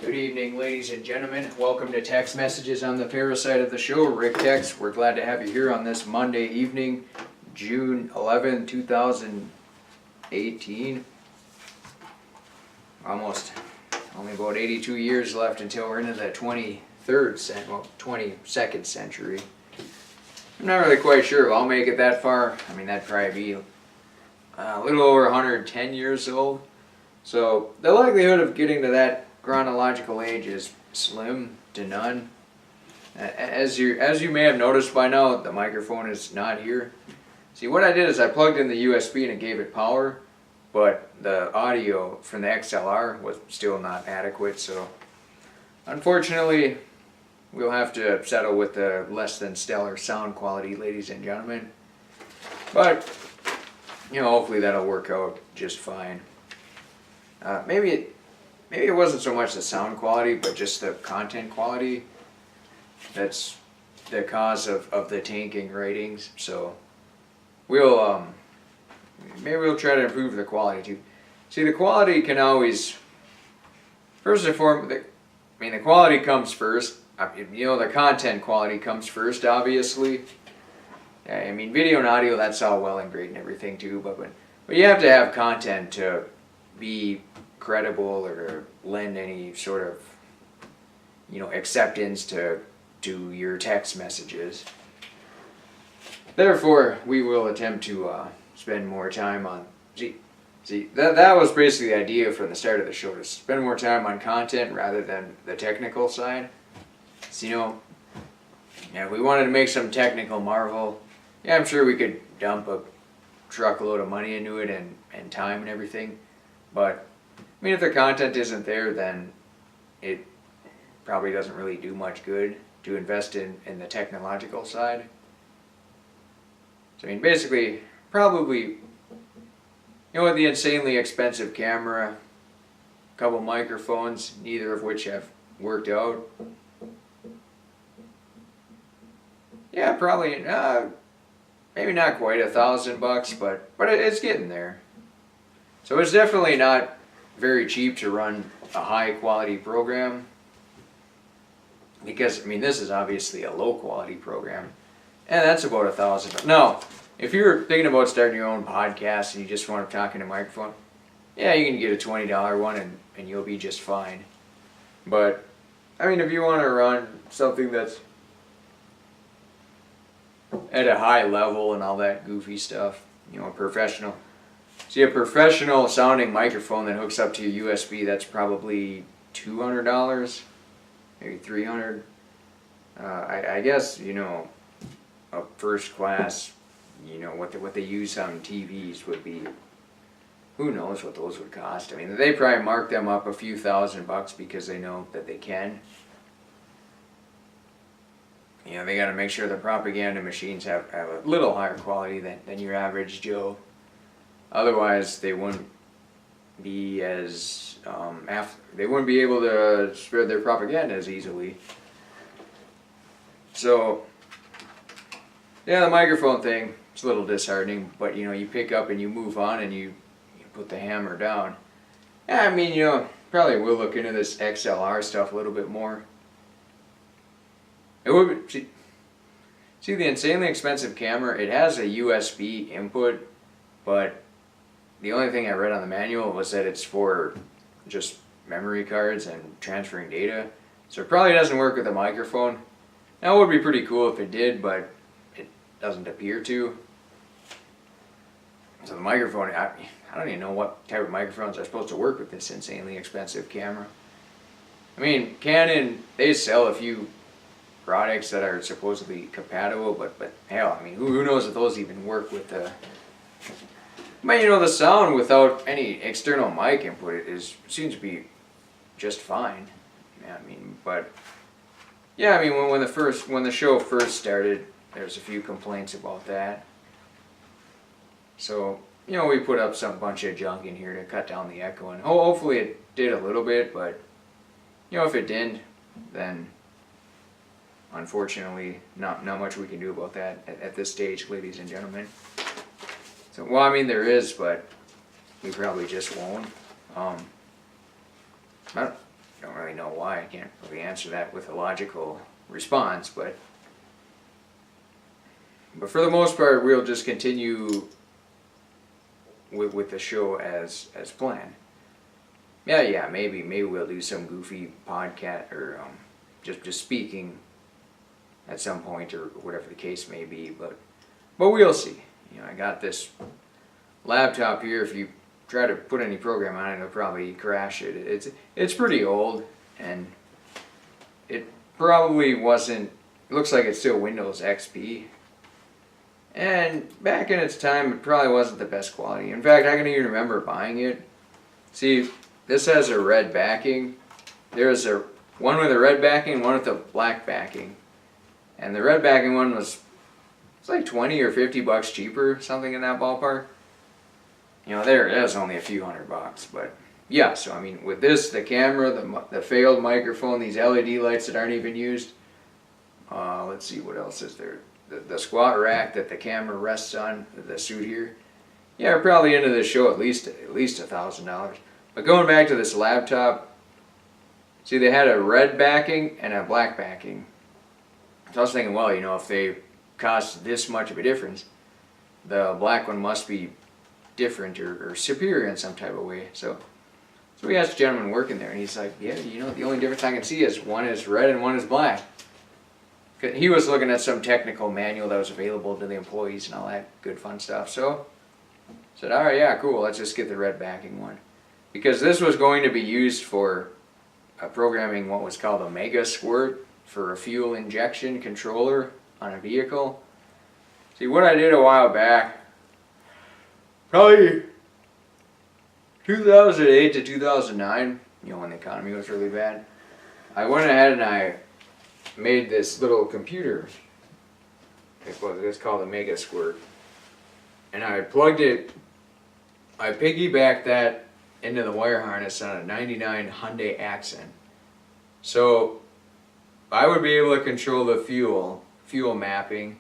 Good evening, ladies and gentlemen. Welcome to Tex Messages on the Pharaoh side of the show. Rick Tex, we're glad to have you here on this Monday evening, June 11, 2018. Almost only about 82 years left until we're into the 22nd century. I'm not really quite sure if I'll make it that far. I mean, that'd probably be a little over 110 years old. So the likelihood of getting to that chronological age is slim to none. As you may have noticed by now, the microphone is not here. See, what I did is I plugged in the USB and it gave it power, but the audio from the XLR was still not adequate, so unfortunately we'll have to settle with the less than stellar sound quality, ladies and gentlemen. But, you know, hopefully that'll work out just fine. Maybe it wasn't so much the sound quality, but just the content quality that's the cause of the tanking ratings. So we'll maybe we'll try to improve the quality too. See, the quality can always, first and foremost, the quality comes first. You know, the content quality comes first, obviously. I mean, video and audio, that's all well and great and everything too, but you have to have content to be credible or lend any sort of, you know, acceptance to your text messages. Therefore, we will attempt to spend more time on, see, that was basically the idea from the start of the show, to spend more time on content rather than the technical side. So, you know, yeah, if we wanted to make some technical marvel, yeah, I'm sure we could dump a truckload of money into it and time and everything, but I mean, if the content isn't there, then it probably doesn't really do much good to invest in the technological side. So I mean, basically, probably, you know, with the insanely expensive camera, a couple microphones, neither of which have worked out. Yeah, probably, maybe not quite $1,000, but it's getting there. So it's definitely not very cheap to run a high quality program, because I mean, this is obviously a low quality program, and that's about $1,000. Now, if you're thinking about starting your own podcast and you just want to talk in a microphone, yeah, you can get a $20 one and you'll be just fine. But I mean, if you want to run something that's at a high level and all that goofy stuff, you know, professional. See, a professional sounding microphone that hooks up to your USB, that's probably $200, maybe $300. I guess, you know, a first class, you know, what they use on TVs would be, who knows what those would cost. I mean, they probably mark them up a few $1,000 because they know that they can. You know, they got to make sure the propaganda machines have a little higher quality than your average Joe. Otherwise, they wouldn't be as they wouldn't be able to spread their propaganda as easily. So, yeah, the microphone thing, it's a little disheartening, but you know, you pick up and you move on and you put the hammer down. Yeah, I mean, you know, probably will look into this XLR stuff a little bit more. It would be, see the insanely expensive camera, it has a USB input, but the only thing I read on the manual was that it's for just memory cards and transferring data. So it probably doesn't work with a microphone. Now, it would be pretty cool if it did, but it doesn't appear to. So the microphone, I don't even know what type of microphones are supposed to work with this insanely expensive camera. I mean, Canon, they sell a few products that are supposedly compatible, but hell, I mean, who knows if those even work with the... But you know, the sound without any external mic input seems to be just fine. Yeah, I mean, but yeah, I mean, when the show first started, there's a few complaints about that. So you know, we put up some bunch of junk in here to cut down the echo, and hopefully it did a little bit. But you know, if it didn't, then unfortunately, not much we can do about that at this stage, ladies and gentlemen. So, well, I mean, there is, but we probably just won't. don't really know why. I can't really answer that with a logical response, but for the most part, we'll just continue with the show as planned. Yeah, maybe we'll do some goofy podcast or just speaking at some point or whatever the case may be, but we'll see. I got this laptop here. If you try to put any program on it, it'll probably crash it. It's pretty old, and it probably wasn't. It looks like it's still Windows XP. And back in its time, it probably wasn't the best quality. In fact, I can even remember buying it. See, this has a red backing. There's a one with a red backing, one with a black backing. And the red backing one was like 20 or 50 bucks cheaper, something in that ballpark. There it was only a few $100, but yeah. So I mean, with this, the camera, the failed microphone, these LED lights that aren't even used. Let's see what else is there. The squat rack that the camera rests on, the suit here. Yeah, we're probably into this show at least $1,000. But going back to this laptop, see, they had a red backing and a black backing. So I was thinking, well, if they cost this much of a difference, the black one must be different or superior in some type of way. So we asked a gentleman working there, and he's like, yeah, the only difference I can see is one is red and one is black. He was looking at some technical manual that was available to the employees and all that good fun stuff. So I said, all right, yeah, cool, let's just get the red backing one. Because this was going to be used for programming what was called a mega squirt for a fuel injection controller on a vehicle. See, what I did a while back, probably 2008 to 2009, when the economy was really bad, I went ahead and I made this little computer. It's called a mega squirt. And I plugged it, I piggybacked that into the wire harness on a 99 Hyundai Accent. So I would be able to control the fuel mapping,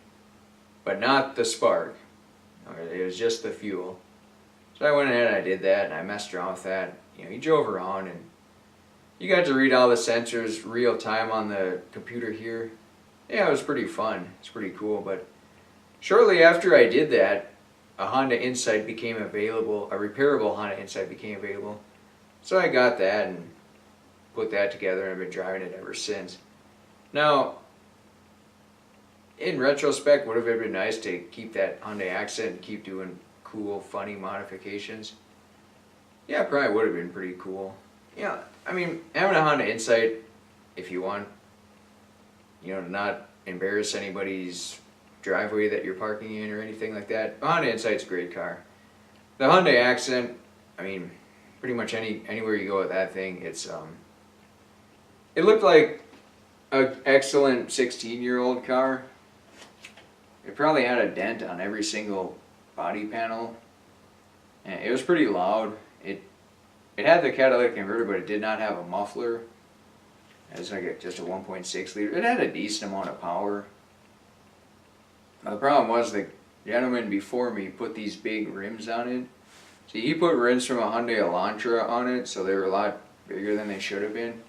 but not the spark. It was just the fuel. So I went ahead and I did that, and I messed around with that. You drove around and you got to read all the sensors real time on the computer here. Yeah, it was pretty fun. It's pretty cool. But shortly after I did that, a Honda Insight became available, a repairable Honda Insight became available. So I got that and put that together, and I've been driving it ever since. Now, in retrospect, would have it been nice to keep that Hyundai Accent and keep doing cool, funny modifications? Yeah, probably would have been pretty cool. Yeah, I mean, having a Honda Insight, if you want, to not embarrass anybody's driveway that you're parking in or anything like that, a Honda Insight's a great car. The Hyundai Accent, I mean, pretty much anywhere you go with that thing, it looked like an excellent 16-year-old car. It probably had a dent on every single body panel, and it was pretty loud. It had the catalytic converter, but it did not have a muffler. It was like just a 1.6 liter. It had a decent amount of power. Now the problem was the gentleman before me put these big rims on it. See, he put rims from a Hyundai Elantra on it, so they were a lot bigger than they should have been.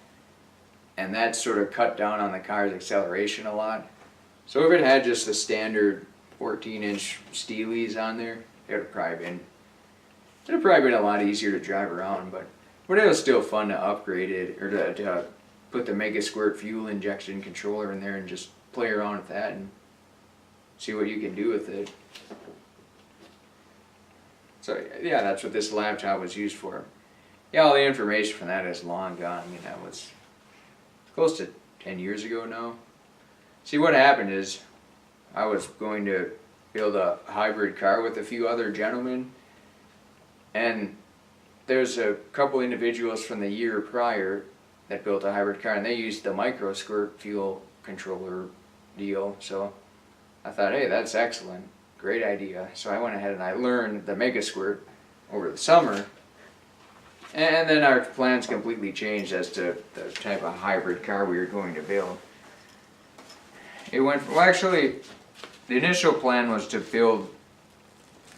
And that sort of cut down on the car's acceleration a lot. So if it had just the standard 14-inch Steelies on there, it would have probably been a lot easier to drive around, but it was still fun to upgrade it, or to put the Mega Squirt fuel injection controller in there and just play around with that and see what you can do with it. So yeah, that's what this laptop was used for. Yeah, all the information from that is long gone. That was close to 10 years ago now. See, what happened is I was going to build a hybrid car with a few other gentlemen, and there's a couple individuals from the year prior that built a hybrid car, and they used the micro squirt fuel controller deal. So I thought, hey, that's excellent, great idea. So I went ahead and I learned the Mega Squirt over the summer, and then our plans completely changed as to the type of hybrid car we were going to build. It went, well, actually, the initial plan was to build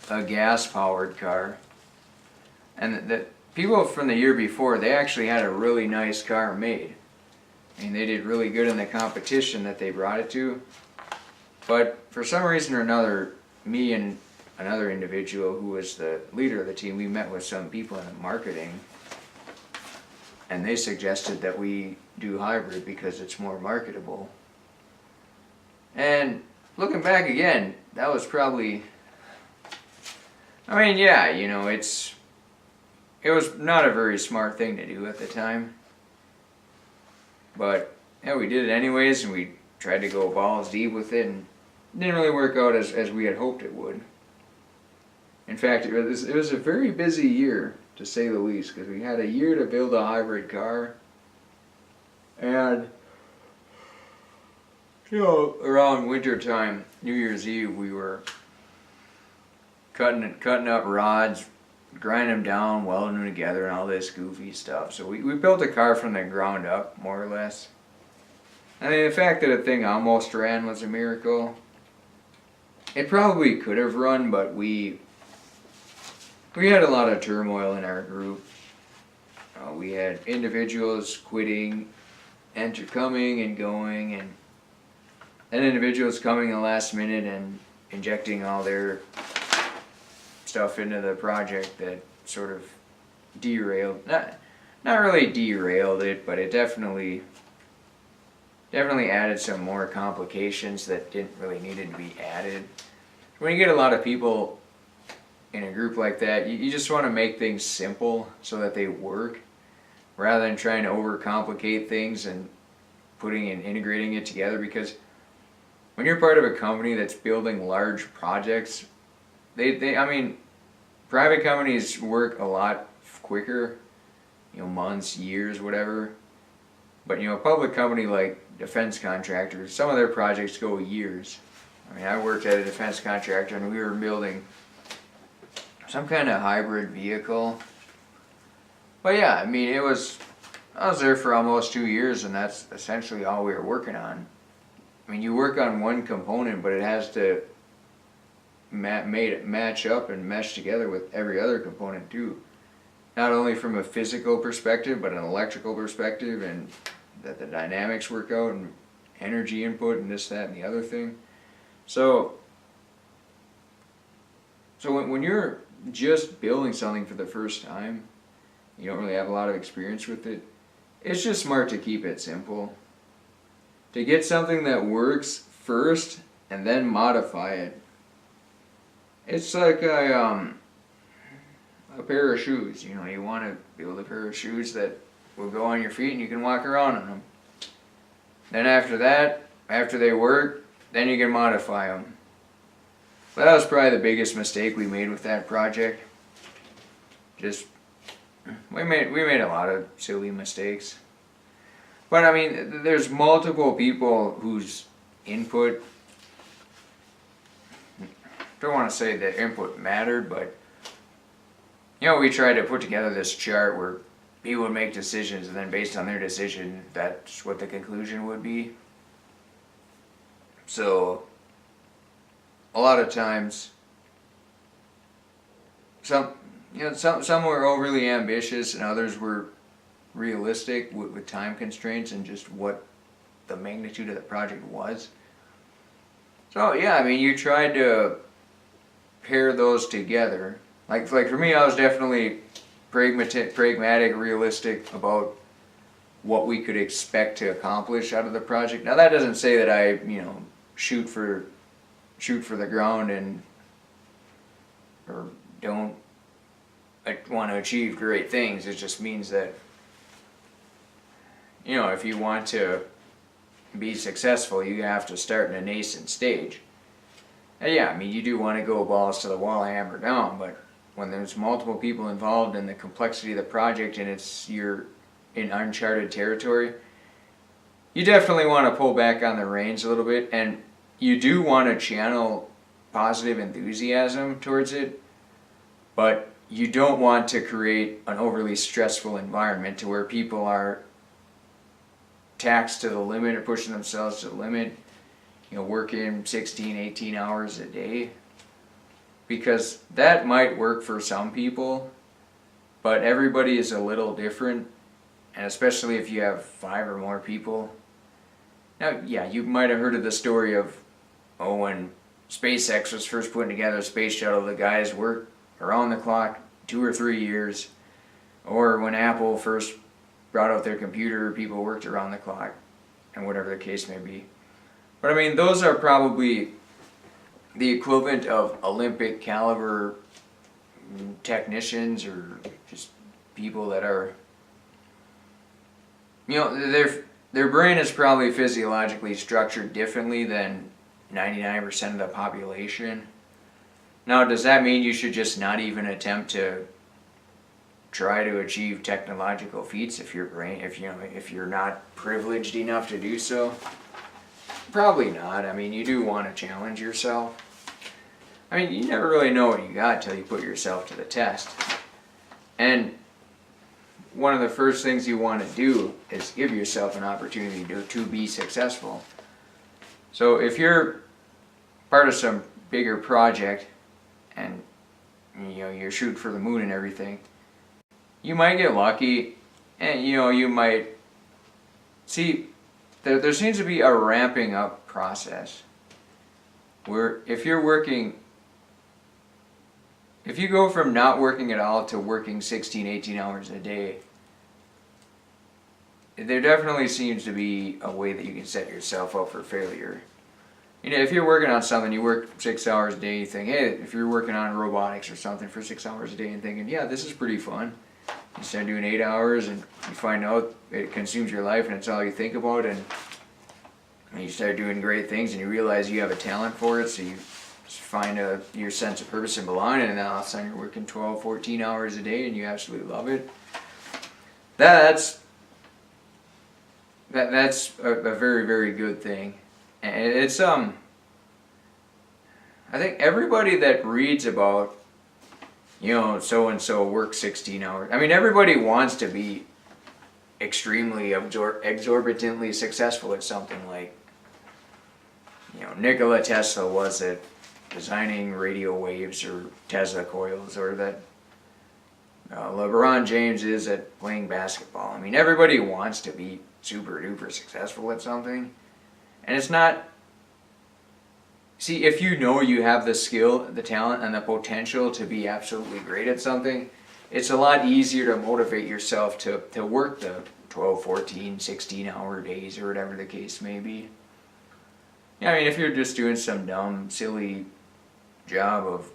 a gas-powered car. And people from the year before, they actually had a really nice car made. I mean, they did really good in the competition that they brought it to. But for some reason or another, me and another individual who was the leader of the team, we met with some people in marketing, and they suggested that we do hybrid because it's more marketable. And looking back again, that was probably, I mean, yeah, you know, it was not a very smart thing to do at the time. But yeah, we did it anyways, and we tried to go balls deep with it, and it didn't really work out as we had hoped it would. In fact, it was a very busy year, to say the least, because we had a year to build a hybrid car. And, you know, around winter time, New Year's Eve, we were cutting up rods, grinding them down, welding them together, and all this goofy stuff. So we built a car from the ground up, more or less. I mean, the fact that the thing almost ran was a miracle. It probably could have run, but we had a lot of turmoil in our group. We had individuals quitting, coming and going, and then individuals coming in the last minute and injecting all their stuff into the project that sort of derailed, not really derailed it, but it definitely added some more complications that didn't really need to be added. When you get a lot of people in a group like that, you just want to make things simple so that they work, rather than trying to overcomplicate things and integrating it together. Because when you're part of a company that's building large projects, I mean, private companies work a lot quicker, you know, months, years, whatever. But, you know, a public company like defense contractors, some of their projects go years. I mean, I worked at a defense contractor, and we were building some kind of hybrid vehicle. But yeah, I mean, I was there for almost 2 years, and that's essentially all we were working on. I mean, you work on one component, but it has to match up and mesh together with every other component too. Not only from a physical perspective, but an electrical perspective, and that the dynamics work out, and energy input, and this, that, and the other thing. So when you're just building something for the first time, you don't really have a lot of experience with it, it's just smart to keep it simple. To get something that works first and then modify it. It's like a pair of shoes. You know, you want to build a pair of shoes that will go on your feet and you can walk around in them. Then after that, after they work, then you can modify them. But that was probably the biggest mistake we made with that project. We made a lot of silly mistakes. But I mean, there's multiple people whose input, don't want to say that input mattered, but you know, we tried to put together this chart where people would make decisions, and then based on their decision, that's what the conclusion would be. So a lot of times, some were overly ambitious, and others were realistic with time constraints and just what the magnitude of the project was. So yeah, I mean, you tried to pair those together. Like for me, I was definitely pragmatic, realistic about what we could expect to accomplish out of the project. Now that doesn't say that I, you know, shoot for the ground or don't want to achieve great things. It just means that, you know, if you want to be successful, you have to start in a nascent stage. And yeah, I mean, you do want to go balls to the wall, hammer down, but when there's multiple people involved in the complexity of the project and you're in uncharted territory, you definitely want to pull back on the reins a little bit, and you do want to channel positive enthusiasm towards it, but you don't want to create an overly stressful environment to where people are taxed to the limit or pushing themselves to the limit, you know, working 16, 18 hours a day. Because that might work for some people, but everybody is a little different, and especially if you have 5 or more people. Now, yeah, you might have heard of the story of, when SpaceX was first putting together a space shuttle, the guys worked around the clock 2 or 3 years, or when Apple first brought out their computer, people worked around the clock, and whatever the case may be. But I mean, those are probably the equivalent of Olympic caliber technicians, or just people that are, their brain is probably physiologically structured differently than 99% of the population. Now, does that mean you should just not even attempt to try to achieve technological feats if you're not privileged enough to do so? Probably not. I mean, you do want to challenge yourself. I mean, you never really know what you got till you put yourself to the test. And one of the first things you want to do is give yourself an opportunity to be successful. So if you're part of some bigger project and you're shooting for the moon and everything, you might get lucky, and you might see there seems to be a ramping up process where if you go from not working at all to working 16, 18 hours a day, there definitely seems to be a way that you can set yourself up for failure. If you're working on something, you work 6 hours a day, you think, hey, if you're working on robotics or something for 6 hours a day and thinking, yeah, this is pretty fun. You start doing 8 hours and you find out it consumes your life and it's all you think about, and you start doing great things and you realize you have a talent for it, so you find your sense of purpose and belonging, and then all of a sudden you're working 12, 14 hours a day and you absolutely love it. That's a very, very good thing. And it's I think everybody that reads about so and so works 16 hours. I mean, everybody wants to be extremely exorbitantly successful at something. Like Nikola Tesla was at designing radio waves or Tesla coils, or that LeBron James is at playing basketball. I mean, everybody wants to be super duper successful at something. And it's not, see, if you have the skill, the talent, and the potential to be absolutely great at something, it's a lot easier to motivate yourself to work the 12, 14, 16-hour days, or whatever the case may be. I mean, if you're just doing some dumb, silly job of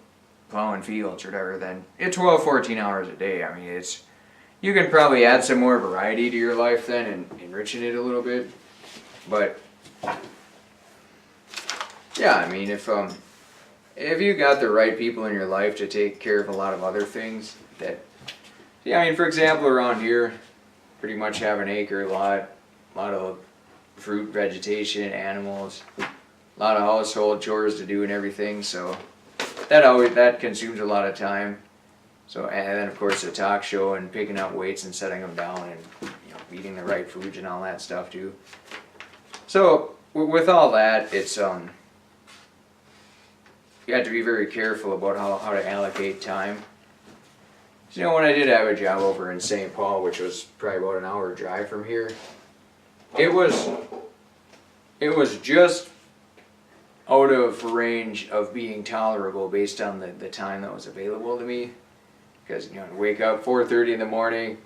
plowing fields or whatever, then it's 12, 14 hours a day. I mean, you can probably add some more variety to your life then and enriching it a little bit. But yeah, I mean, if you got the right people in your life to take care of a lot of other things I mean, for example, around here, pretty much have an acre lot, a lot of fruit, vegetation, animals, a lot of household chores to do and everything, so that consumes a lot of time. So, and then of course the talk show and picking up weights and setting them down, and eating the right foods and all that stuff too. So with all that, it's you have to be very careful about how to allocate time. So, when I did have a job over in St. Paul, which was probably about an hour drive from here, it was just out of range of being tolerable based on the time that was available to me. Because I'd wake up 4:30 in the morning,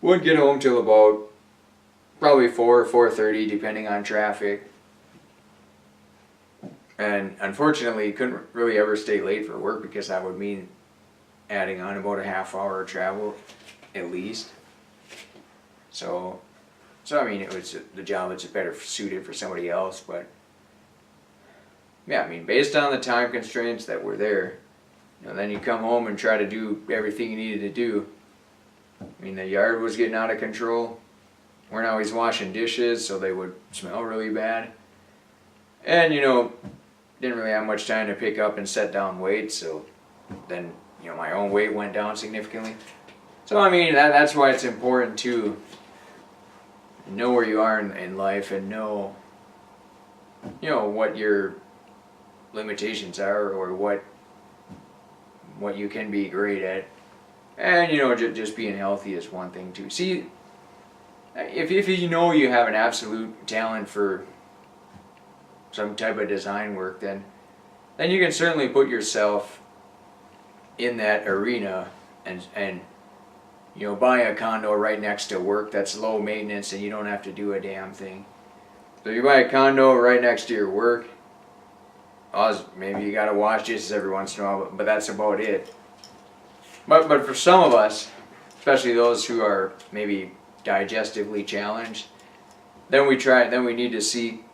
wouldn't get home till about probably 4:30 depending on traffic, and unfortunately couldn't really ever stay late for work, because that would mean adding on about a half hour of travel at least. So I mean, it was the job that's better suited for somebody else, but yeah, I mean, based on the time constraints that were there, then you come home and try to do everything you needed to do. I mean, the yard was getting out of control. Weren't always washing dishes, so they would smell really bad. And didn't really have much time to pick up and set down weights, so then my own weight went down significantly. So I mean, that's why it's important to know where you are in life, and know what your limitations are, or what you can be great at, And you know, just being healthy is one thing too. See, if you know you have an absolute talent for some type of design work, then you can certainly put yourself in that arena and you know, buy a condo right next to work that's low maintenance and you don't have to do a damn thing. So you buy a condo right next to your work. Maybe you gotta wash dishes every once in a while, but that's about it. But for some of us, especially those who are maybe digestively challenged, then we need to seek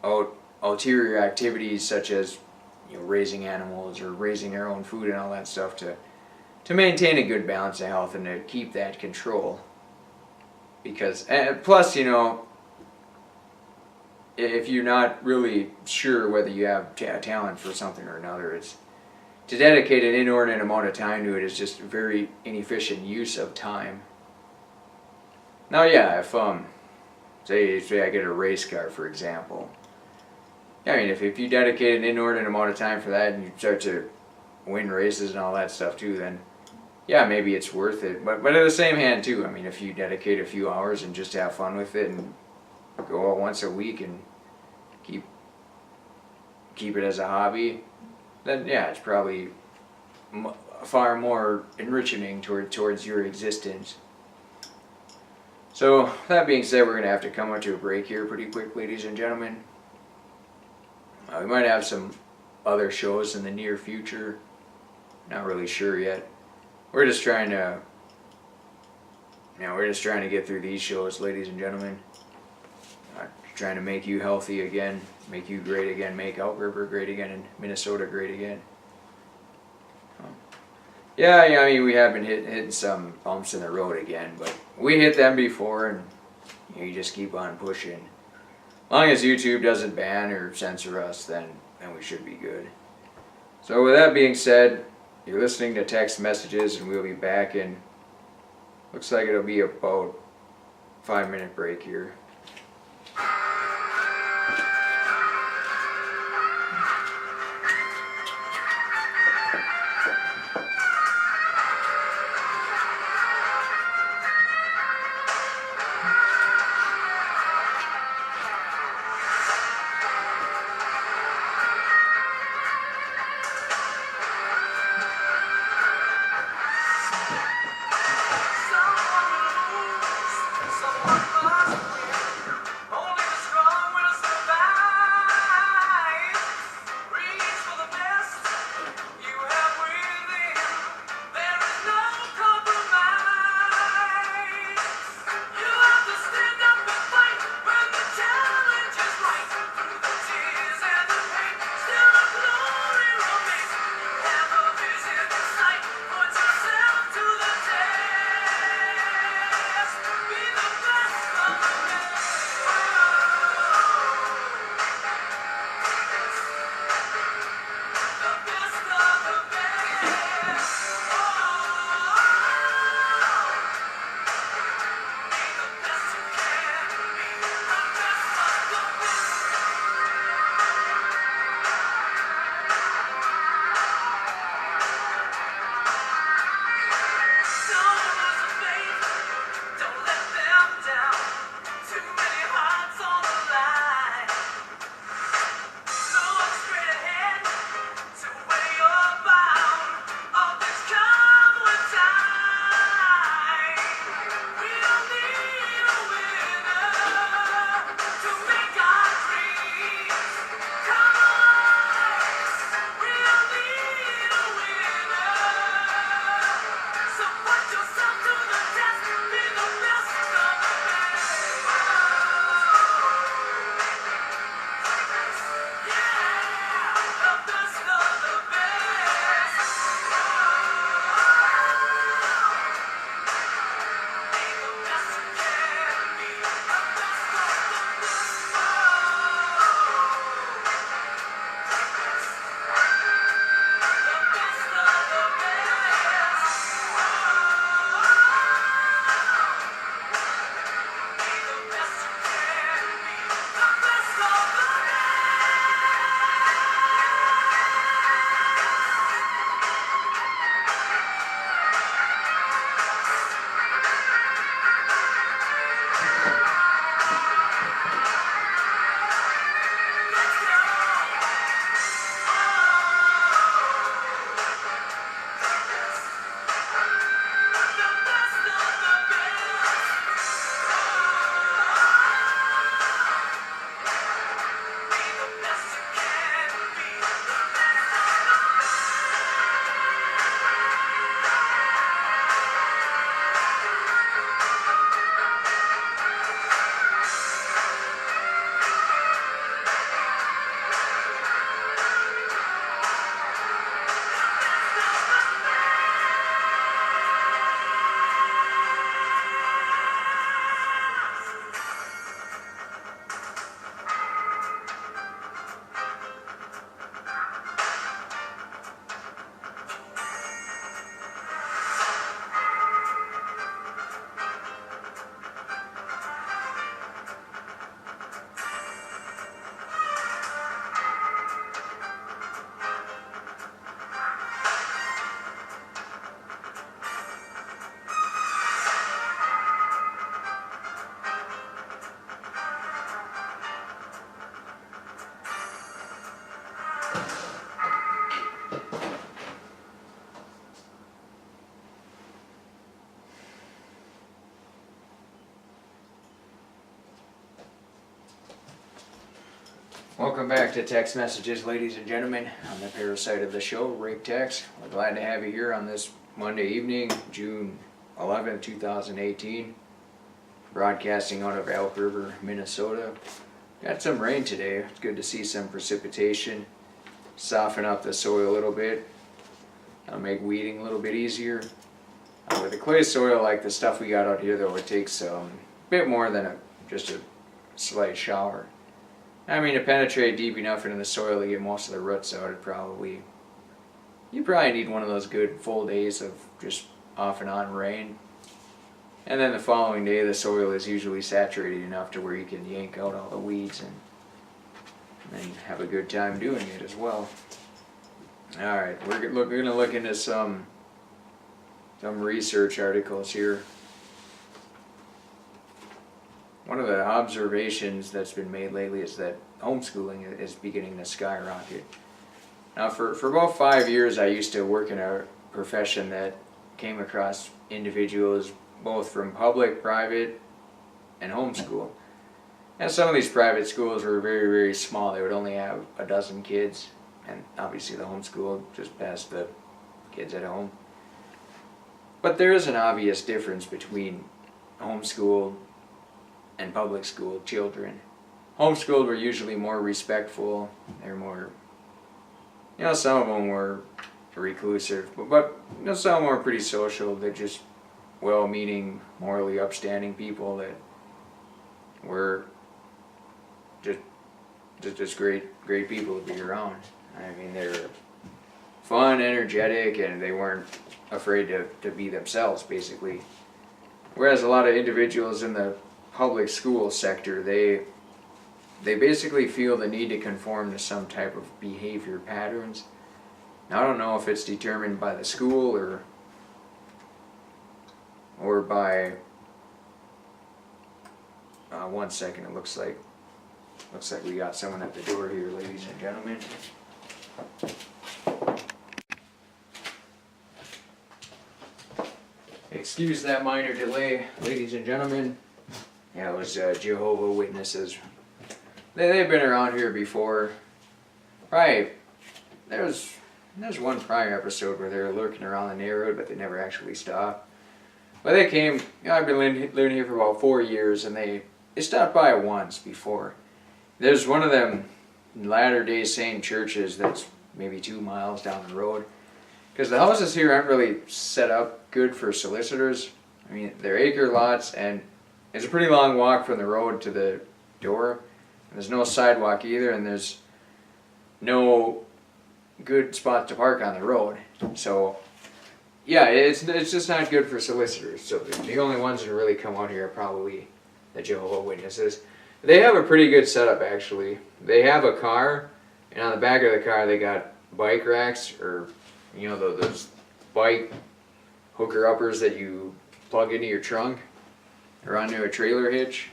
out ulterior activities such as, you know, raising animals or raising our own food and all that stuff to maintain a good balance of health and to keep that control. Because plus, you know, if you're not really sure whether you have talent for something or another, it's to dedicate an inordinate amount of time to it is just a very inefficient use of time. Now, yeah, if say I get a race car, for example. I mean, if you dedicate an inordinate amount of time for that and you start to win races and all that stuff too, then yeah, maybe it's worth it. But at the same hand too, I mean, if you dedicate a few hours and just have fun with it and go out once a week and keep it as a hobby, then yeah, it's probably far more enriching towards your existence. So that being said, we're going to have to come up to a break here pretty quick, ladies and gentlemen. We might have some other shows in the near future. Not really sure yet. We're just trying to get through these shows, ladies and gentlemen. Trying to make you healthy again, make you great again, make Elk River great again, and Minnesota great again. Yeah, I mean, we have been hitting some bumps in the road again, but we hit them before, and you just keep on pushing. As long as YouTube doesn't ban or censor us, then we should be good. So with that being said, you're listening to Tex Messages, and we'll be back in, looks like it'll be about 5-minute break here. Welcome back to Tex Messages, ladies and gentlemen. I'm the parasite of the show, Rick Tex. We're glad to have you here on this Monday evening, June 11th, 2018. Broadcasting out of Elk River, Minnesota. Got some rain today. It's good to see some precipitation. Soften up the soil a little bit. Make weeding a little bit easier. With the clay soil like the stuff we got out here, though, it takes a bit more than just a slight shower. I mean, to penetrate deep enough into the soil to get most of the roots out, you probably need one of those good full days of just off and on rain. And then the following day, the soil is usually saturated enough to where you can yank out all the weeds and have a good time doing it as well. Alright, we're going to look into some research articles here. One of the observations that's been made lately is that homeschooling is beginning to skyrocket. Now, for about 5 years, I used to work in a profession that came across individuals both from public, private, and homeschool. And some of these private schools were very, very small. They would only have a dozen kids, and obviously the homeschool just passed the kids at home. But there is an obvious difference between homeschool and public school children. Homeschooled were usually more respectful. They're more, some of them were reclusive, but some were pretty social. They're just well-meaning, morally upstanding people that were just great people to be around. I mean, they were fun, energetic, and they weren't afraid to be themselves, basically. Whereas a lot of individuals in the public school sector, they basically feel the need to conform to some type of behavior patterns. Now, I don't know if it's determined by the school or by 1 second. It looks like we got someone at the door here, ladies and gentlemen. Excuse that minor delay, ladies and gentlemen. Yeah, it was Jehovah Witnesses. They've been around here before. Probably, there's one prior episode where they were lurking around the neighborhood, but they never actually stopped. But they came, I've been living here for about 4 years, and they stopped by once before. There's one of them Latter-day Saint churches that's maybe 2 miles down the road. Because the houses here aren't really set up good for solicitors. I mean, they're acre lots, and it's a pretty long walk from the road to the door. And there's no sidewalk either, and there's no good spot to park on the road. So, yeah, it's just not good for solicitors. So the only ones that really come out here are probably the Jehovah Witnesses. They have a pretty good setup, actually. They have a car, and on the back of the car they got bike racks, or those bike hooker-uppers that you plug into your trunk or onto a trailer hitch.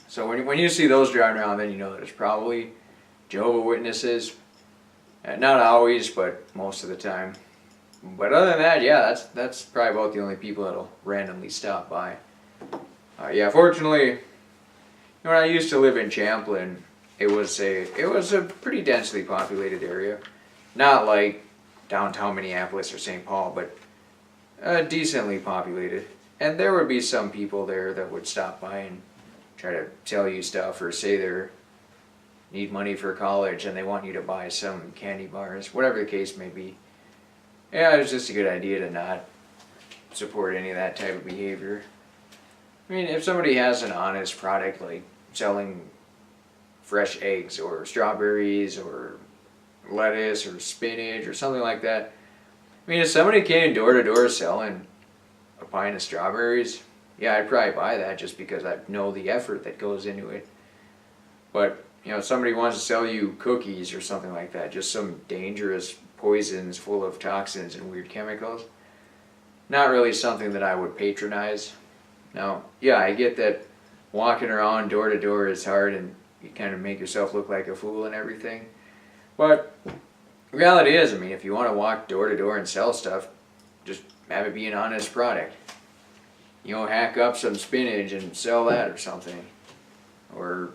So when you see those driving around, then you know that it's probably Jehovah Witnesses. Not always, but most of the time. But other than that, yeah, that's probably about the only people that'll randomly stop by. Yeah, fortunately, when I used to live in Champlin, it was a pretty densely populated area. Not like downtown Minneapolis or St. Paul, but decently populated. And there would be some people there that would stop by and try to tell you stuff, or say they need money for college and they want you to buy some candy bars, whatever the case may be. Yeah, it was just a good idea to not support any of that type of behavior. I mean, if somebody has an honest product like selling fresh eggs or strawberries or lettuce or spinach or something like that. I mean, if somebody came door to door selling a pint of strawberries, yeah, I'd probably buy that just because I know the effort that goes into it. But, if somebody wants to sell you cookies or something like that, just some dangerous poisons full of toxins and weird chemicals, not really something that I would patronize. Now, yeah, I get that walking around door to door is hard and you kind of make yourself look like a fool and everything. But the reality is, I mean, if you want to walk door to door and sell stuff, just have it be an honest product. Hack up some spinach and sell that or something. Or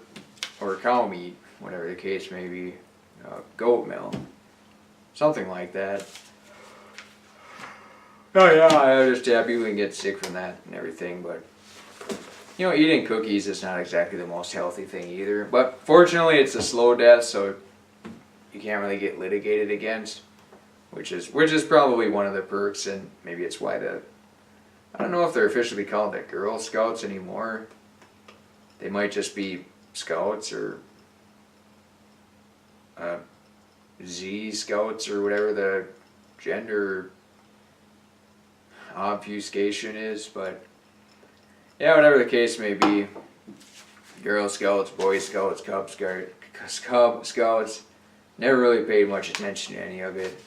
cow meat. whatever the case may be, goat milk, something like that. Oh yeah, I understand people can get sick from that and everything, but eating cookies is not exactly the most healthy thing either. But fortunately, it's a slow death, so you can't really get litigated against, which is probably one of the perks, and maybe it's why I don't know if they're officially called the Girl Scouts anymore. They might just be Scouts or Z Scouts or whatever the gender obfuscation is, but yeah, whatever the case may be, Girl Scouts, Boy Scouts, Cub Scouts, never really paid much attention to any of it.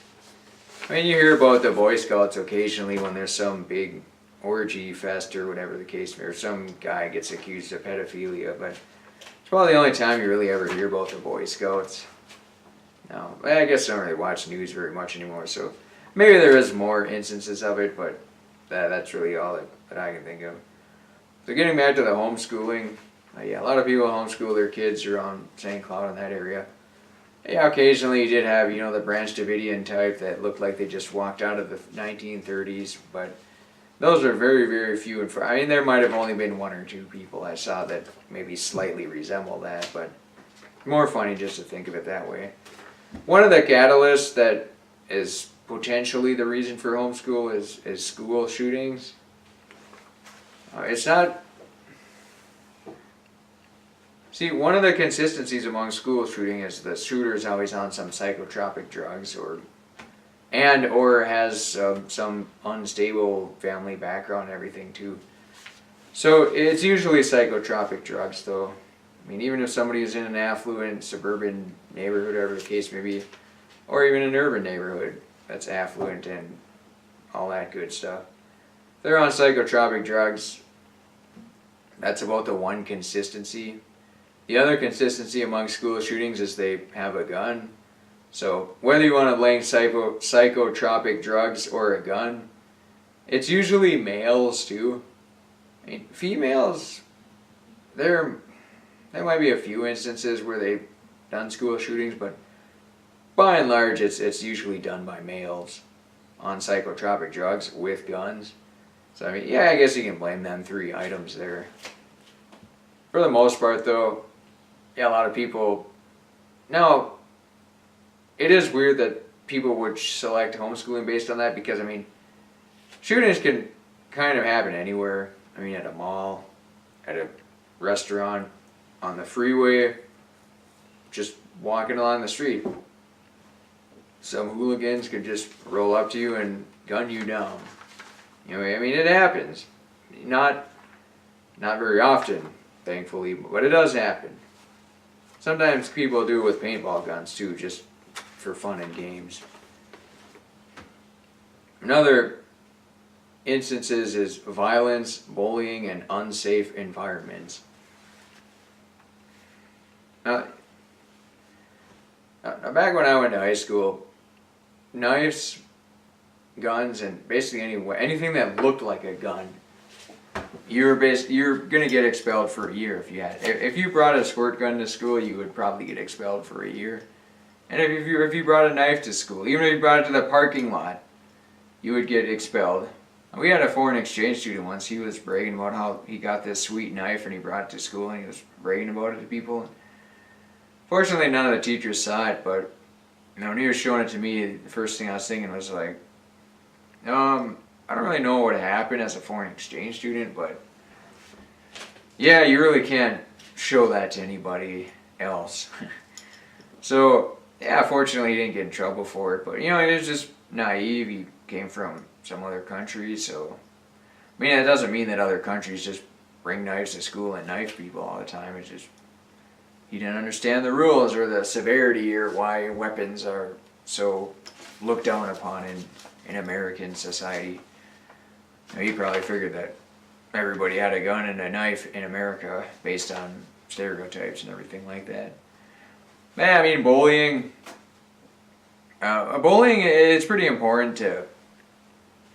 I mean, you hear about the Boy Scouts occasionally when there's some big orgy fest or whatever the case may be, or some guy gets accused of pedophilia, but it's probably the only time you really ever hear about the Boy Scouts. No, I guess I don't really watch news very much anymore, so maybe there is more instances of it, but that's really all that I can think of. So getting back to the homeschooling, yeah, a lot of people homeschool their kids around St. Cloud in that area. Yeah, occasionally you did have, the Branch Davidian type that looked like they just walked out of the 1930s, but those are very, very few and far. I mean, there might have only been one or two people I saw that maybe slightly resemble that, but more funny just to think of it that way. One of the catalysts that is potentially the reason for homeschool is school shootings. It's not... See, one of the consistencies among school shooting is the shooter is always on some psychotropic drugs or has some unstable family background and everything too. So it's usually psychotropic drugs though. I mean, even if somebody is in an affluent suburban neighborhood, whatever the case may be, or even an urban neighborhood that's affluent and all that good stuff, they're on psychotropic drugs. That's about the one consistency. The other consistency among school shootings is they have a gun. So whether you want to link psychotropic drugs or a gun, it's usually males too. I mean, females, there might be a few instances where they've done school shootings, but by and large it's usually done by males on psychotropic drugs with guns. So I mean, yeah, I guess you can blame them 3 items there. For the most part though, yeah, a lot of people... Now, it is weird that people would select homeschooling based on that because, I mean, shootings can kind of happen anywhere. I mean, at a mall, at a restaurant, on the freeway, just walking along the street. Some hooligans could just roll up to you and gun you down. I mean, it happens. Not very often, thankfully, but it does happen. Sometimes people do it with paintball guns too, just for fun and games. Another instances is violence, bullying, and unsafe environments. Now, back when I went to high school, knives, guns, and basically anything that looked like a gun, you're gonna get expelled for a year if you had it. If you brought a squirt gun to school, you would probably get expelled for a year. And if you brought a knife to school, even if you brought it to the parking lot, you would get expelled. We had a foreign exchange student once. He was bragging about how he got this sweet knife and he brought it to school and he was bragging about it to people. Fortunately, none of the teachers saw it, but when he was showing it to me, the first thing I was thinking was like, I don't really know what happened as a foreign exchange student, but yeah, you really can't show that to anybody else. So, yeah, fortunately he didn't get in trouble for it, but he was just naive. He came from some other country, so I mean, it doesn't mean that other countries just bring knives to school and knife people all the time. It's just he didn't understand the rules or the severity or why weapons are so looked down upon in American society. He probably figured that everybody had a gun and a knife in America based on stereotypes and everything like that. I mean, bullying, it's pretty important to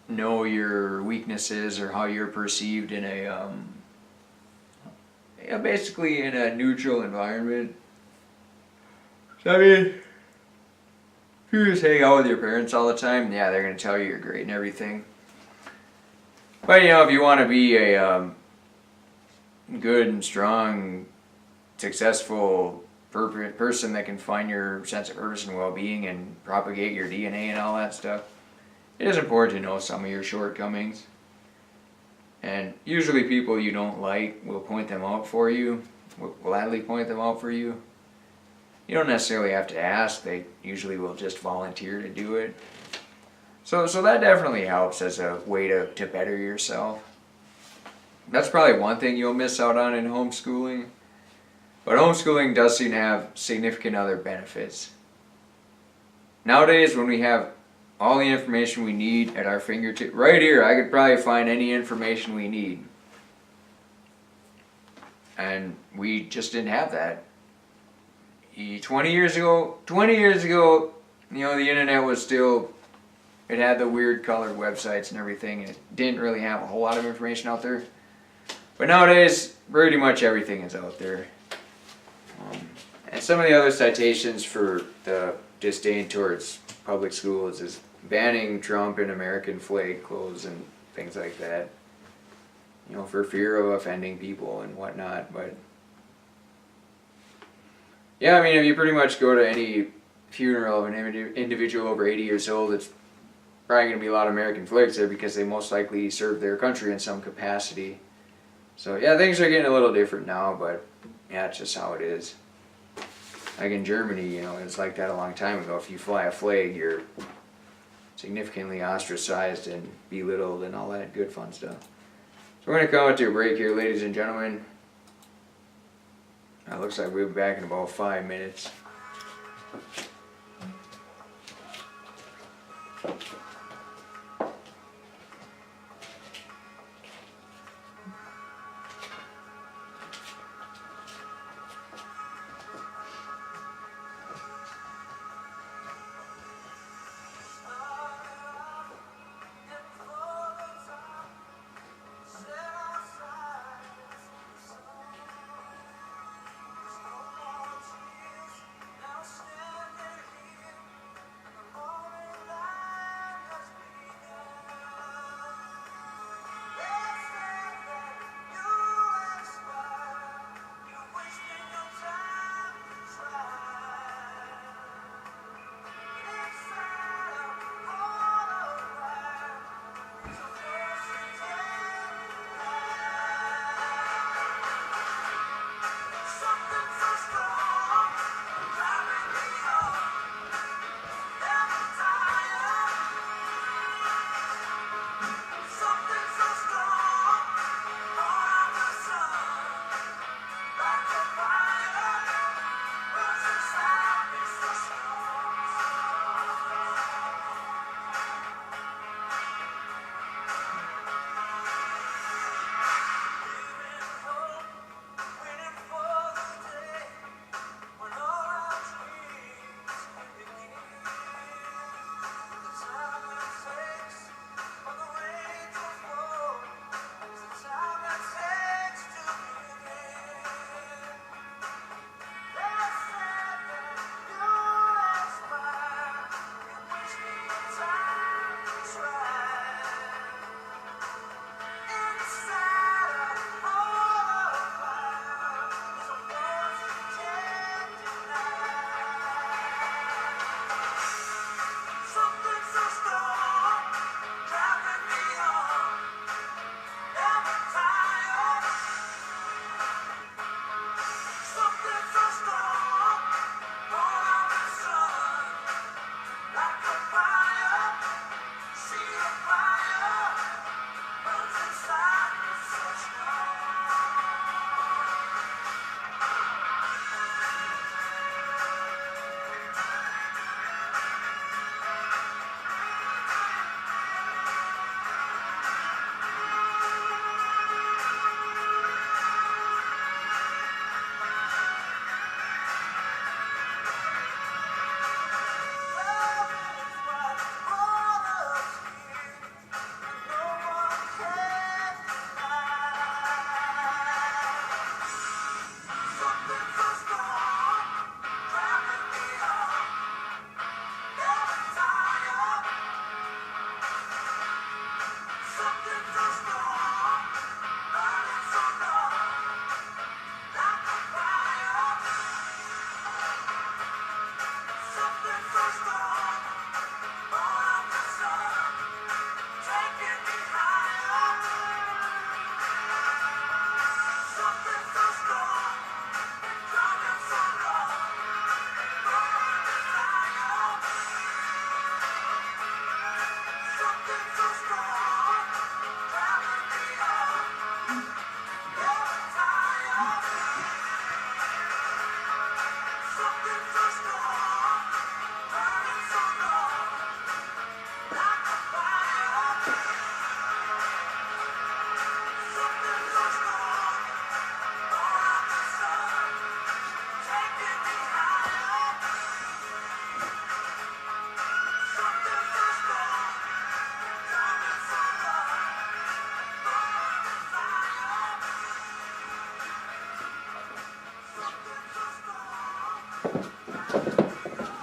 know your weaknesses or how you're perceived in a, basically in a neutral environment. So I mean, if you just hang out with your parents all the time, yeah, they're gonna tell you you're great and everything. But you know, if you want to be a good and strong, successful person that can find your sense of purpose and well-being and propagate your DNA and all that stuff, it is important to know some of your shortcomings. And usually people you don't like will point them out for you, will gladly point them out for you. You don't necessarily have to ask, they usually will just volunteer to do it. So that definitely helps as a way to better yourself. That's probably one thing you'll miss out on in homeschooling. But homeschooling does seem to have significant other benefits. Nowadays, when we have all the information we need at our fingertips, right here, I could probably find any information we need. And we just didn't have that. 20 years ago, you know, the internet was still, it had the weird colored websites and everything, and it didn't really have a whole lot of information out there. But nowadays, pretty much everything is out there. And some of the other citations for the disdain towards public schools is banning Trump and American flag clothes and things like that. You know, for fear of offending people and whatnot, but yeah, I mean, if you pretty much go to any funeral of an individual over 80 years old, it's probably going to be a lot of American flags there because they most likely served their country in some capacity. So yeah, things are getting a little different now, but yeah, it's just how it is. Like in Germany, you know, it's like that a long time ago. If you fly a flag, you're significantly ostracized and belittled and all that good fun stuff. So we're going to come to a break here, ladies and gentlemen. It looks like we'll be back in about 5 minutes.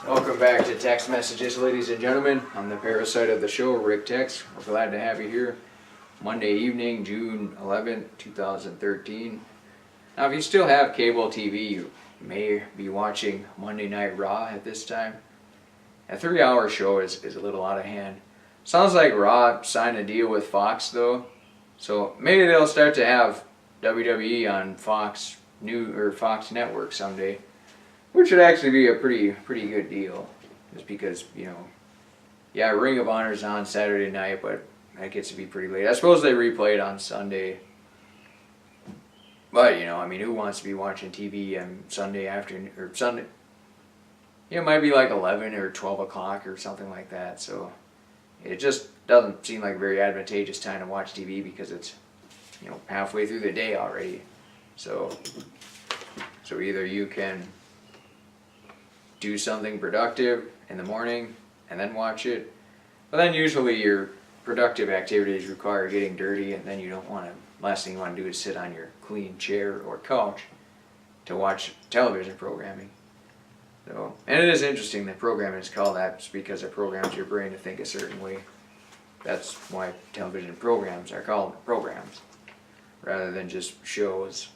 Welcome back to Tex Messages, ladies and gentlemen. I'm the parasite of the show, Rick Tex. We're glad to have you here. Monday evening, June 11th, 2013. Now, if you still have cable TV, you may be watching Monday Night Raw at this time. A 3-hour show is a little out of hand. Sounds like Raw signed a deal with Fox, though. So maybe they'll start to have WWE on Fox Fox Network someday. Which would actually be a pretty good deal, just because, yeah, Ring of Honor's on Saturday night, but that gets to be pretty late. I suppose they replay it on Sunday, but who wants to be watching TV on Sunday afternoon or Sunday? It might be like 11 or 12 o'clock or something like that. So it just doesn't seem like a very advantageous time to watch TV because it's halfway through the day already. So either you can do something productive in the morning and then watch it, but then usually your productive activities require getting dirty, and then last thing you want to do is sit on your clean chair or couch to watch television programming. So, and it is interesting that programming is called that just because it programs your brain to think a certain way. That's why television programs are called programs rather than just shows.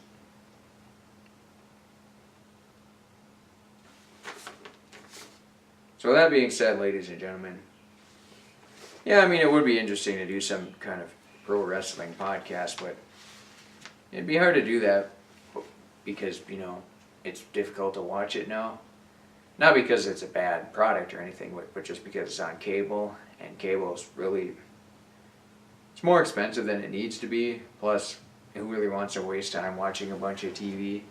So that being said, ladies and gentlemen, yeah, it would be interesting to do some kind of pro wrestling podcast, but it'd be hard to do that because, it's difficult to watch it now. Not because it's a bad product or anything, but just because it's on cable, and cable is really, it's more expensive than it needs to be, plus who really wants to waste time watching a bunch of TV?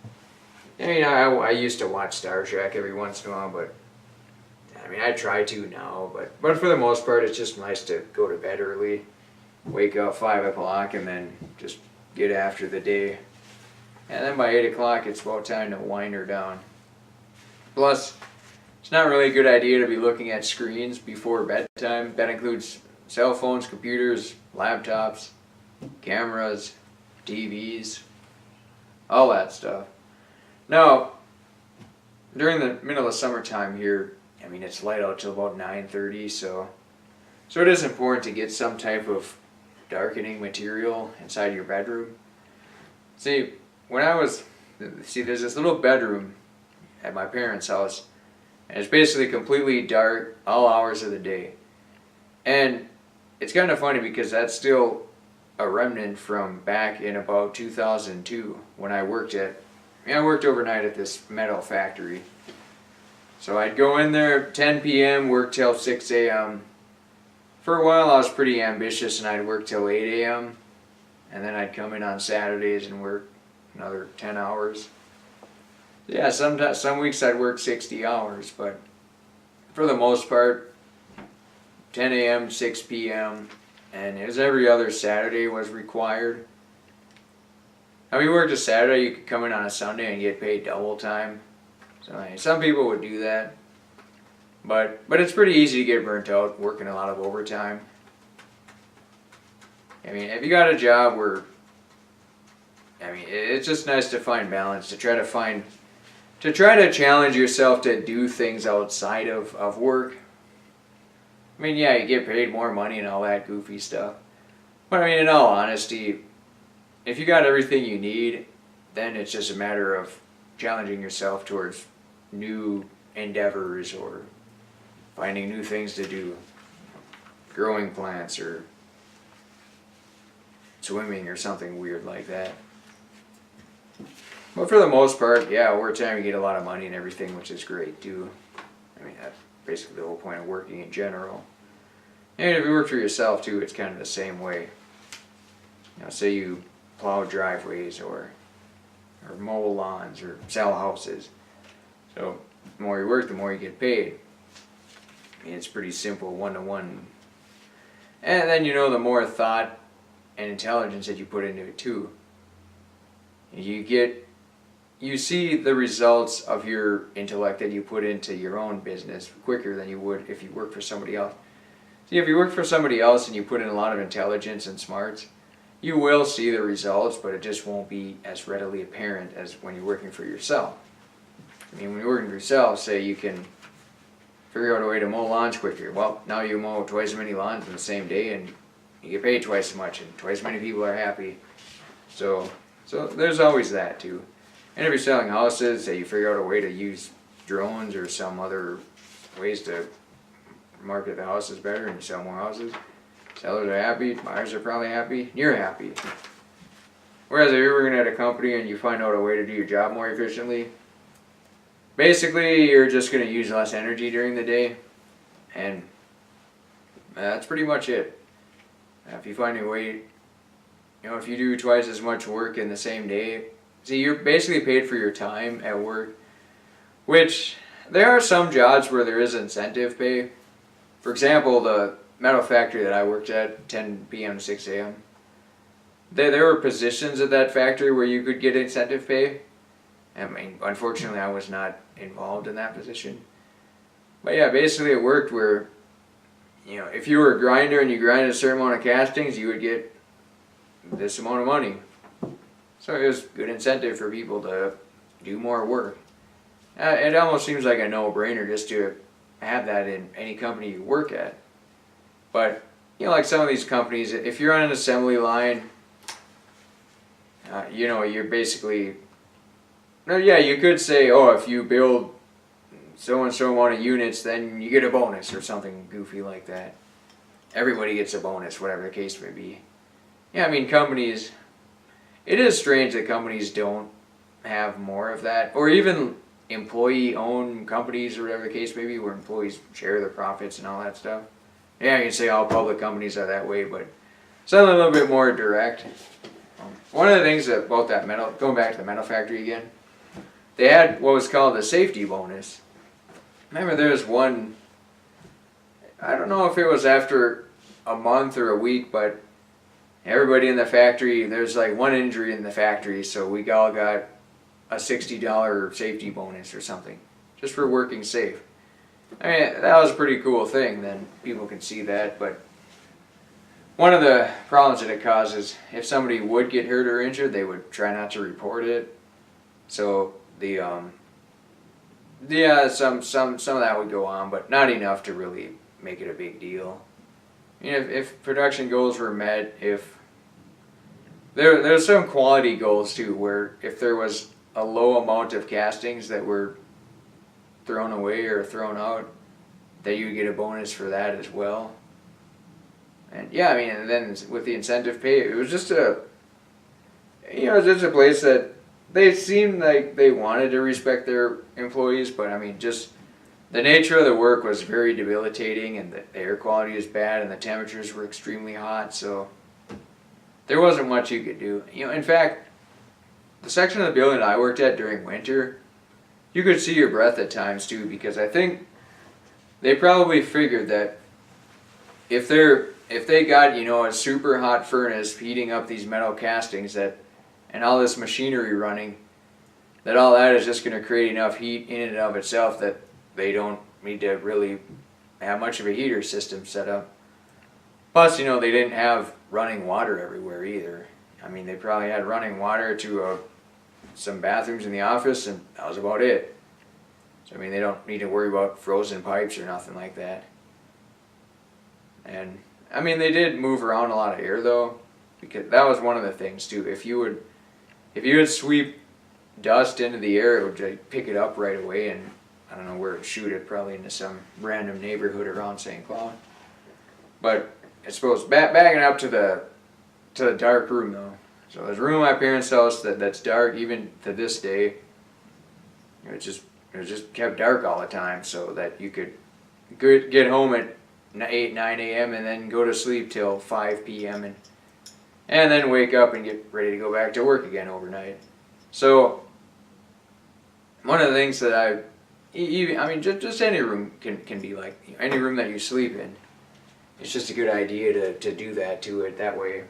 I used to watch Star Trek every once in a while, but I try to now, but for the most part, it's just nice to go to bed early, wake up 5 o'clock, and then just get after the day. And then by 8 o'clock, it's about time to wind her down. Plus, it's not really a good idea to be looking at screens before bedtime. That includes cell phones, computers, laptops, cameras, TVs, all that stuff. Now, during the middle of summertime here, it's light out till about 9:30, so it is important to get some type of darkening material inside your bedroom. See, there's this little bedroom at my parents' house, and it's basically completely dark all hours of the day. And it's kind of funny because that's still a remnant from back in about 2002 when I worked overnight at this metal factory. So I'd go in there 10 p.m., work till 6 a.m. For a while I was pretty ambitious and I'd work till 8 a.m. And then I'd come in on Saturdays and work another 10 hours. Yeah, some weeks I'd work 60 hours, but for the most part, 10 a.m., 6 p.m., and it was every other Saturday was required. You worked a Saturday, you could come in on a Sunday and get paid double time. So some people would do that, but it's pretty easy to get burnt out working a lot of overtime. If you got a job where, it's just nice to find balance, to try to challenge yourself to do things outside of work. Yeah, you get paid more money and all that goofy stuff, but in all honesty, if you got everything you need, then it's just a matter of challenging yourself towards new endeavors or finding new things to do, growing plants or swimming or something weird like that. But for the most part, yeah, overtime you get a lot of money and everything, which is great too. That's basically the whole point of working in general. And if you work for yourself too, it's kind of the same way. Say you plow driveways or mow lawns or sell houses. So the more you work, the more you get paid. It's pretty simple, one-to-one. And then the more thought and intelligence that you put into it too. You see the results of your intellect that you put into your own business quicker than you would if you work for somebody else. See, if you work for somebody else and you put in a lot of intelligence and smarts, you will see the results, but it just won't be as readily apparent as when you're working for yourself. When you're working for yourself, say you can figure out a way to mow lawns quicker. Well, now you mow twice as many lawns in the same day and you get paid twice as much and twice as many people are happy. So there's always that too. And if you're selling houses, say you figure out a way to use drones or some other ways to market the houses better and you sell more houses, sellers are happy, buyers are probably happy, you're happy. Whereas if you're working at a company and you find out a way to do your job more efficiently, basically you're just going to use less energy during the day, and that's pretty much it. If you find a way, if you do twice as much work in the same day, see, you're basically paid for your time at work, which there are some jobs where there is incentive pay. For example, the metal factory that I worked at, 10 p.m. to 6 a.m., there were positions at that factory where you could get incentive pay. I mean, unfortunately, I was not involved in that position. But yeah, basically it worked where, if you were a grinder and you grinded a certain amount of castings, you would get this amount of money. So it was good incentive for people to do more work. It almost seems like a no-brainer just to have that in any company you work at. But, like some of these companies, if you're on an assembly line, you're basically, you could say, oh, if you build so-and-so amount of units, then you get a bonus or something goofy like that. Everybody gets a bonus, whatever the case may be. Yeah, I mean, companies, it is strange that companies don't have more of that, or even employee-owned companies or whatever the case may be, where employees share the profits and all that stuff. Yeah, you can say all public companies are that way, but something a little bit more direct. One of the things about that metal, going back to the metal factory again, they had what was called the safety bonus. Remember there was one, I don't know if it was after a month or a week, but everybody in the factory, there's like one injury in the factory, so we all got a $60 safety bonus or something, just for working safe. I mean, that was a pretty cool thing, then people can see that, but one of the problems that it causes, if somebody would get hurt or injured, they would try not to report it. So some of that would go on, but not enough to really make it a big deal. I mean, if production goals were met, if there's some quality goals too, where if there was a low amount of castings that were thrown away or thrown out, that you would get a bonus for that as well. And yeah, I mean, and then with the incentive pay, it was just a place that they seemed like they wanted to respect their employees, but I mean, just the nature of the work was very debilitating, and the air quality was bad, and the temperatures were extremely hot, so there wasn't much you could do. In fact, the section of the building I worked at during winter, you could see your breath at times too, because I think they probably figured that if they got, a super hot furnace heating up these metal castings and all this machinery running, that all that is just going to create enough heat in and of itself that they don't need to really have much of a heater system set up. Plus, they didn't have running water everywhere either. I mean, they probably had running water to some bathrooms in the office, and that was about it. So, I mean, they don't need to worry about frozen pipes or nothing like that. And I mean, they did move around a lot of air though, because that was one of the things too. If you would sweep dust into the air, it would like, pick it up right away, and I don't know where it'd shoot it, probably into some random neighborhood around St. Cloud. But it's supposed backing up to the dark room though. So there's a room at my parents' house that's dark even to this day. It just kept dark all the time, so that you could get home at 8, 9 a.m. and then go to sleep till 5 p.m. and then wake up and get ready to go back to work again overnight. So one of the things that just any room can be like, any room that you sleep in. It's just a good idea to do that to it that way.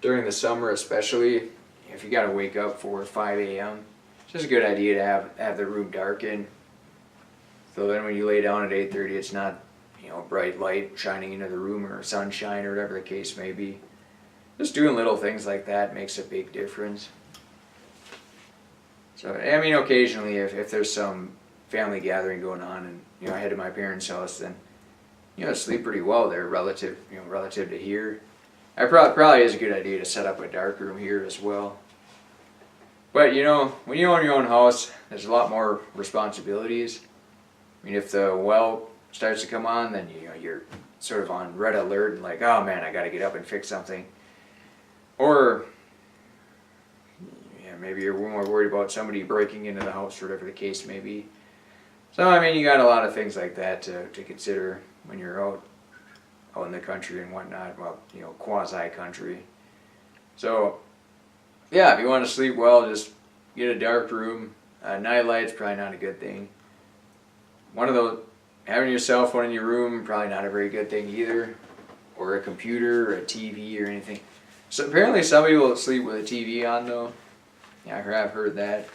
During the summer especially, if you got to wake up 4 or 5 a.m., it's just a good idea to have the room darkened. So then when you lay down at 8:30, it's not bright light shining into the room or sunshine or whatever the case may be. Just doing little things like that makes a big difference. So, I mean, occasionally if there's some family gathering going on and I head to my parents' house, then sleep pretty well there relative to here. I probably is a good idea to set up a dark room here as well. But when you own your own house, there's a lot more responsibilities. I mean, if the well starts to come on, then you're sort of on red alert and like, oh man, I got to get up and fix something. Or maybe you're more worried about somebody breaking into the house, or whatever the case may be. So I mean, you got a lot of things like that to consider when you're out in the country and whatnot. Well, quasi-country. So yeah, if you want to sleep well, just get a dark room. Night light's probably not a good thing. Having your cell phone in your room, probably not a very good thing either. Or a computer, or a TV, or anything. So apparently some people sleep with a TV on though. Yeah, I've heard that.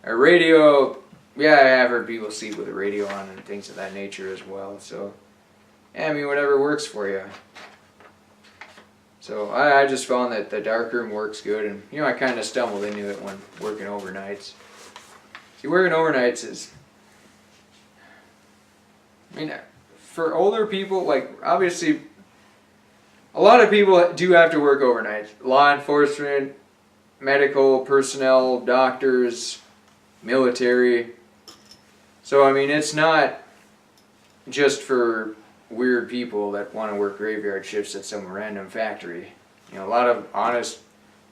A radio, yeah, I have heard people sleep with a radio on and things of that nature as well. So, yeah, I mean, whatever works for you. So I just found that the darkroom works good, and I kind of stumbled into it when working overnights. See, working overnights is, I mean, for older people, like obviously, a lot of people do have to work overnights. Law enforcement, medical personnel, doctors, military. So I mean, it's not just for weird people that want to work graveyard shifts at some random factory. A lot of honest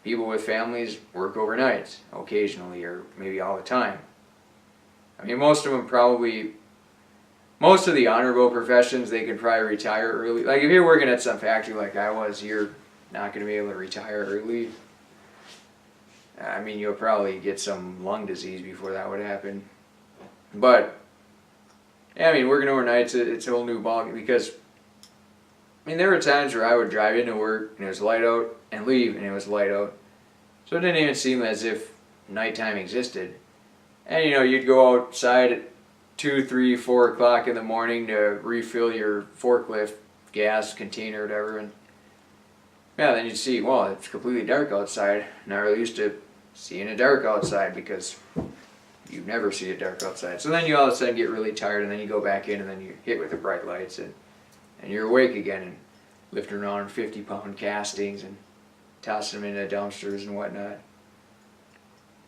people with families work overnights occasionally, or maybe all the time. I mean, most of the honorable professions, they could probably retire early. Like if you're working at some factory like I was, you're not going to be able to retire early. I mean, you'll probably get some lung disease before that would happen. But yeah, I mean, working overnights, it's a whole new ballgame, because I mean, there were times where I would drive into work and it was light out, and leave and it was light out. So it didn't even seem as if nighttime existed. And you'd go outside at 2, 3, 4 o'clock in the morning to refill your forklift gas container or whatever, and yeah, then you'd see, well, it's completely dark outside. Not really used to seeing it dark outside, because you never see it dark outside. So then you all of a sudden get really tired, and then you go back in, and then you hit with the bright lights, and you're awake again, and lifting around 50-pound castings and tossing them into dumpsters and whatnot.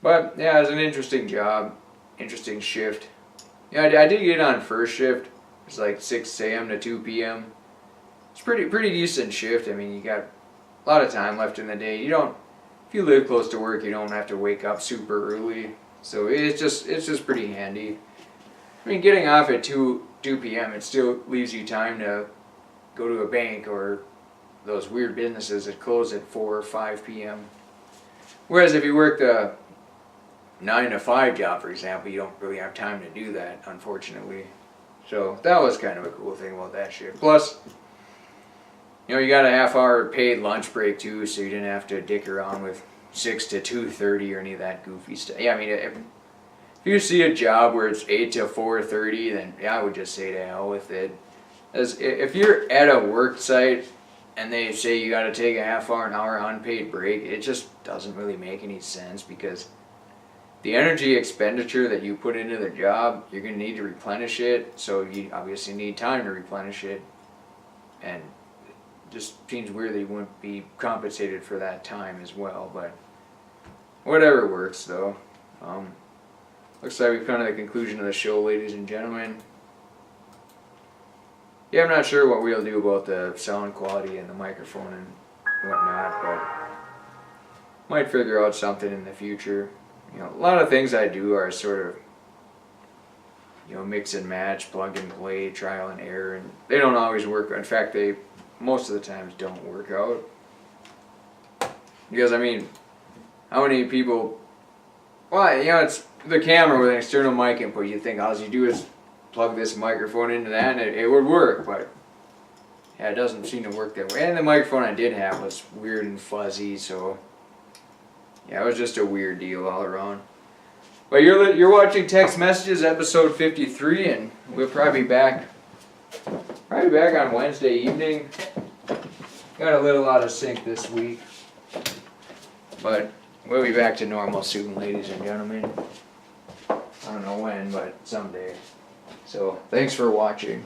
But yeah, it was an interesting job, interesting shift. Yeah, I did get on first shift. It was like 6 a.m. to 2 p.m. It's pretty decent shift. I mean, you got a lot of time left in the day. If you live close to work, you don't have to wake up super early. So it's just pretty handy. I mean, getting off at 2 p.m., it still leaves you time to go to a bank or those weird businesses that close at 4 or 5 p.m. Whereas if you work the 9 to 5 job, for example, you don't really have time to do that, unfortunately. So that was kind of a cool thing about that shift. Plus, you got a half-hour paid lunch break too, so you didn't have to dick around with 6 to 2:30 or any of that goofy stuff. Yeah, I mean, if you see a job where it's 8 to 4:30, then yeah, I would just say to hell with it. As if you're at a work site and they say you got to take a half-hour, an hour unpaid break, it just doesn't really make any sense, because the energy expenditure that you put into the job, you're going to need to replenish it, so you obviously need time to replenish it, and it just seems weird that you wouldn't be compensated for that time as well. But whatever works though. Looks like we've come to the conclusion of the show, ladies and gentlemen. Yeah, I'm not sure what we'll do about the sound quality and the microphone and whatnot, but might figure out something in the future. A lot of things I do are sort of, mix and match, plug and play, trial and error, and they don't always work. In fact, they most of the times don't work out. Because, I mean, how many people, well, it's the camera with an external mic input. You think all you do is plug this microphone into that and it would work, but yeah, it doesn't seem to work that way. And the microphone I did have was weird and fuzzy, so yeah, it was just a weird deal all around. But you're watching Tex Messages, episode 53, and we'll probably be back on Wednesday evening. Got a little out of sync this week, but we'll be back to normal soon, ladies and gentlemen. I don't know when, but someday. So thanks for watching.